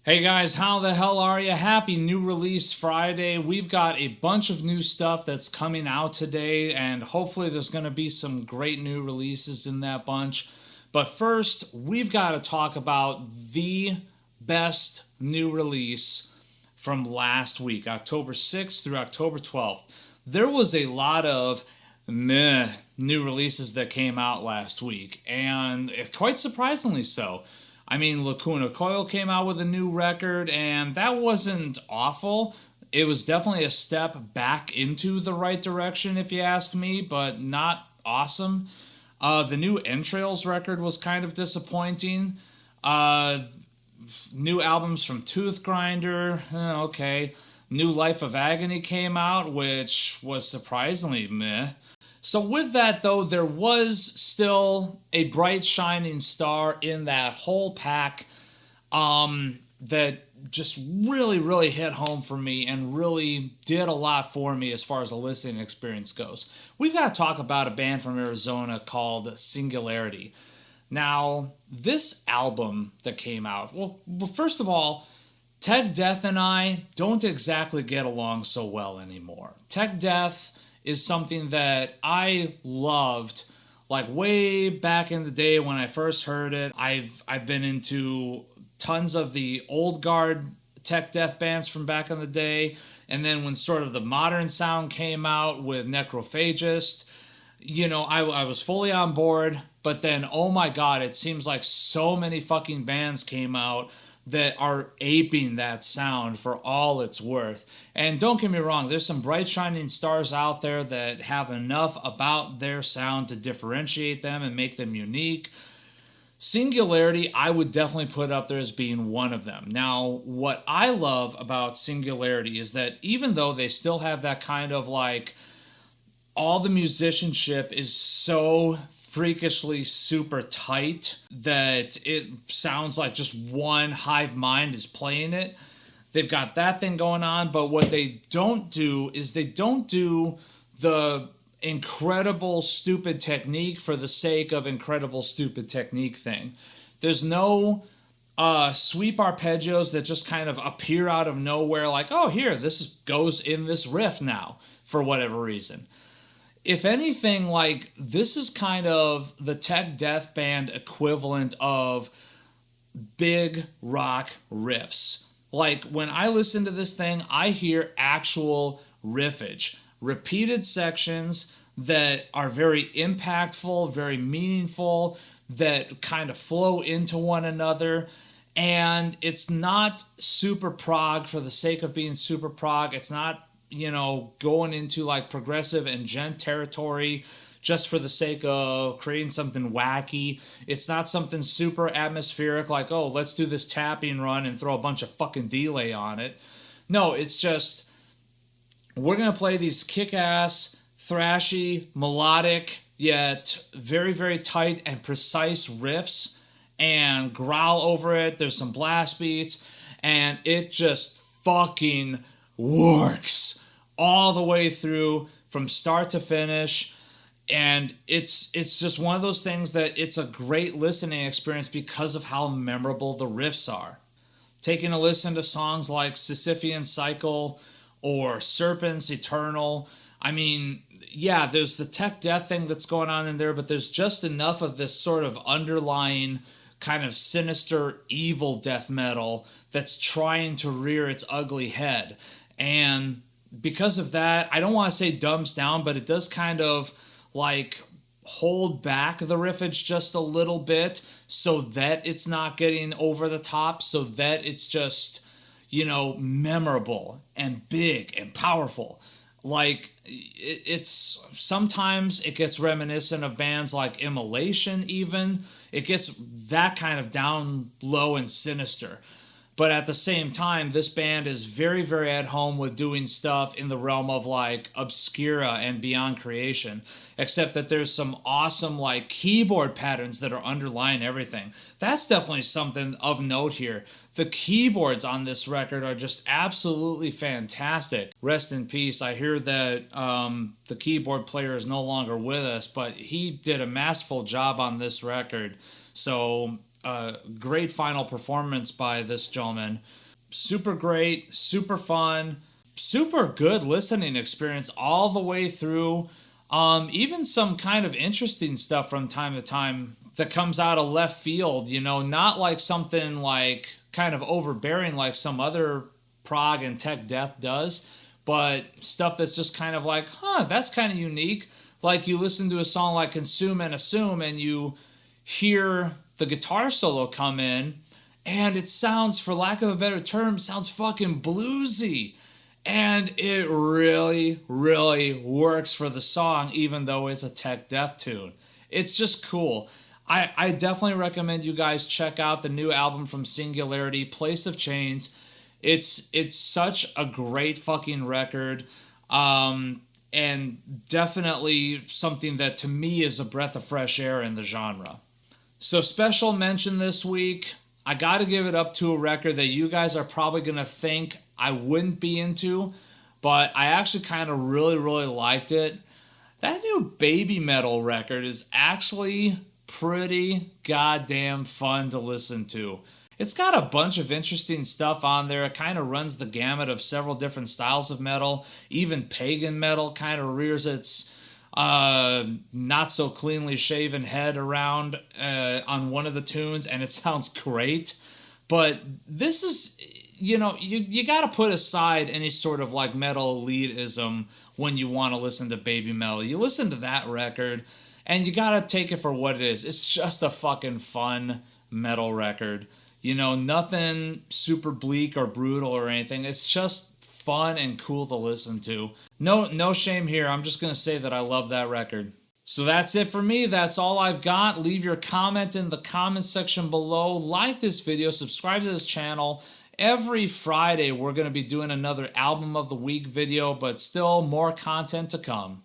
Hey guys, how the hell are you? Happy New Release Friday. We've got a bunch of new stuff that's coming out today, and hopefully there's going to be some great new releases in that bunch. But first, we've got to talk about the best new release from last week, October 6th through October 12th. There was a lot of meh new releases that came out last week, and quite surprisingly so. I mean, Lacuna Coil came out with a new record, and that wasn't awful. It was definitely a step back into the right direction, if you ask me, but not awesome. The new Entrails record was kind of disappointing. New albums from Tooth Grinder, okay. New Life of Agony came out, which was surprisingly meh. So with that though, there was still a bright shining star in that whole pack that just really hit home for me and really did a lot for me as far as the listening experience goes. We've got to talk about a band from Arizona called Singularity. Now, this album that came out, well first of all, Tech Death and I don't exactly get along so well anymore. Tech Death is something that I loved like way back in the day when I first heard it. I've been into tons of the old guard tech death bands from back in the day, and then when sort of the modern sound came out with Necrophagist, I was fully on board. But then, oh my god, it seems like so many fucking bands came out that are aping that sound for all it's worth. And don't get me wrong, there's some bright shining stars out there that have enough about their sound to differentiate them and make them unique. Singularity, I would definitely put up there as being one of them. Now, what I love about Singularity is that even though they still have that kind of like, all the musicianship is so freakishly super tight that it sounds like just one hive mind is playing it. They've got that thing going on, but what they don't do is they don't do the incredible stupid technique for the sake of incredible stupid technique thing. There's no sweep arpeggios that just kind of appear out of nowhere like, oh, here, this goes in this riff now for whatever reason. If anything, like, this is kind of the tech death band equivalent of big rock riffs. Like, when I listen to this thing, I hear actual riffage, repeated sections that are very impactful, very meaningful, that kind of flow into one another. And it's not super prog for the sake of being super prog. It's not going into like progressive and gent territory just for the sake of creating something wacky. It's not something super atmospheric like, oh, let's do this tapping run and throw a bunch of fucking delay on it. No, it's just, we're going to play these kick-ass, thrashy, melodic, yet very tight and precise riffs and growl over it. There's some blast beats and it just fucking works all the way through from start to finish. And it's just one of those things that it's a great listening experience because of how memorable the riffs are. Taking a listen to songs like Sisyphean Cycle or Serpents, Eternal, I mean, yeah, there's the tech death thing that's going on in there, but there's just enough of this sort of underlying kind of sinister evil death metal that's trying to rear its ugly head. And because of that, I don't want to say dumbs down, but it does kind of like hold back the riffage just a little bit so that it's not getting over the top, so that it's just, memorable and big and powerful. Like, it's sometimes it gets reminiscent of bands like Immolation even. It gets that kind of down low and sinister. But at the same time, this band is very at home with doing stuff in the realm of like Obscura and Beyond Creation, except that there's some awesome like keyboard patterns that are underlying everything. That's definitely something of note here. The keyboards on this record are just absolutely fantastic. Rest in peace. I hear that the keyboard player is no longer with us, but he did a masterful job on this record. So great final performance by this gentleman. Super great, super fun, super good listening experience all the way through. Even some kind of interesting stuff from time to time that comes out of left field, you know, not like something like kind of overbearing like some other prog and tech death does, but stuff that's just kind of like, that's kind of unique. Like you listen to a song like Consume and Assume and you hear the guitar solo come in and it sounds, for lack of a better term, sounds fucking bluesy. And it really, really works for the song, even though it's a tech death tune. It's just cool. I definitely recommend you guys check out the new album from Singularity, Place of Chains. It's such a great fucking record. And definitely something that to me is a breath of fresh air in the genre. So special mention this week, I gotta give it up to a record that you guys are probably gonna think I wouldn't be into, but I actually kind of really, really liked it. That new Baby Metal record is actually pretty goddamn fun to listen to. It's got a bunch of interesting stuff on there. It kind of runs the gamut of several different styles of metal. Even pagan metal kind of rears its not so cleanly shaven head around on one of the tunes, and it sounds great. But this is, you know, you got to put aside any sort of like metal elitism when you want to listen to Baby Metal. You listen to that record, and you got to take it for what it is. It's just a fucking fun metal record. You know, nothing super bleak or brutal or anything. It's just fun and cool to listen to. No shame here. I'm just going to say that I love that record. So that's it for me. That's all I've got. Leave your comment in the comment section below. Like this video. Subscribe to this channel. Every Friday, we're going to be doing another Album of the Week video, but still more content to come.